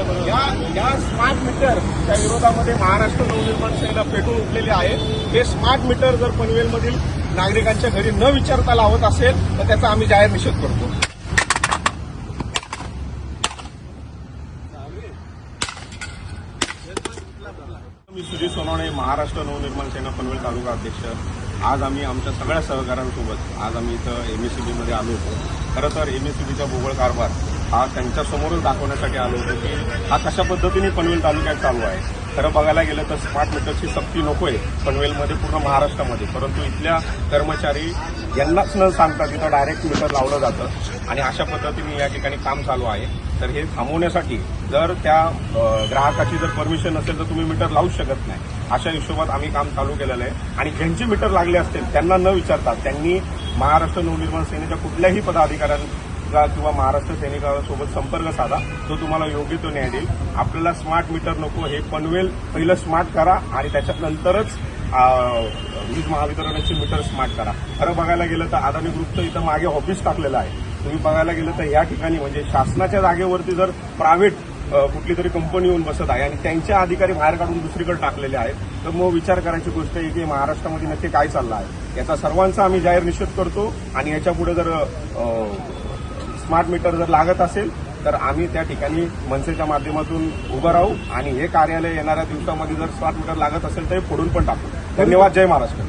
या स्मार्ट मीटरच्या विरोधामध्ये महाराष्ट्र नवनिर्माण सेनेला पेटून उठलेले आहे. हे स्मार्ट मीटर जर पनवेलमधील नागरिकांच्या घरी न विचारता लावत असेल तर त्याचा आम्ही जाहीर निषेध करतो. मी सुजीत सोनवणे, महाराष्ट्र नवनिर्माण सेना पनवेल तालुका अध्यक्ष. आज आम्ही आमच्या सगळ्या सहकाऱ्यांसोबत आज आम्ही इथं एमएससीबीमध्ये आलो होतो. खरं तर एमएससीबीचा भोगळ कारभार हा त्यांच्यासमोरच दाखवण्यासाठी आलो होतो की हा कशा पद्धतीने पनवेल तालुक्यात चालू आहे. खरं बघायला गेलं तर स्मार्ट मीटरची सक्ती नकोय पनवेलमध्ये, पूर्ण महाराष्ट्रामध्ये, परंतु इथल्या कर्मचारी यांनाच न सांगता तिथं डायरेक्ट मीटर लावलं जातं आणि अशा पद्धतीने या ठिकाणी काम चालू आहे. तर हे थांबवण्यासाठी जर त्या ग्राहकाची जर परमिशन नसेल तर तुम्ही मीटर लावूच शकत नाही. अशा हिशोबात आम्ही काम चालू केलेलं आहे आणि ज्यांचे मीटर लागले असतील त्यांना न विचारता त्यांनी महाराष्ट्र नवनिर्माण सेनेच्या कुठल्याही पदाधिकाऱ्यांना किंवा महाराष्ट्र सैनिकांसोबत संपर्क साधा, तो तुम्हाला योग्य तो न्याय देईल. आपल्याला स्मार्ट मीटर नको, हे पनवेल पहिलं स्मार्ट करा आणि त्याच्यानंतरच वीज महावितरणाचे मीटर स्मार्ट करा. खरं बघायला गेलं तर अदानी ग्रुपचं इथं मागे ऑफिस टाकलेलं आहे. तुम्ही बघायला गेलं तर या ठिकाणी म्हणजे शासनाच्या जागेवरती जर प्रायव्हेट कुठली तरी कंपनी येऊन बसत आहे आणि त्यांचे अधिकारी बाहेर काढून दुसरीकडे टाकलेले आहेत, तर मग विचार करायची गोष्ट आहे की महाराष्ट्रामध्ये नक्की काय चाललं आहे. याचा सर्वांचा आम्ही जाहीर निषेध करतो आणि याच्यापुढे जर स्मार्ट मीटर जर लागत असेल तर आम्ही त्या ठिकाणी मनसेच्या माध्यमातून उभं राहू आणि हे कार्यालय येणाऱ्या दिवसामध्ये जर स्मार्ट मीटर लागत असेल तर हे फोडून पण टाकू. धन्यवाद. जय महाराष्ट्र.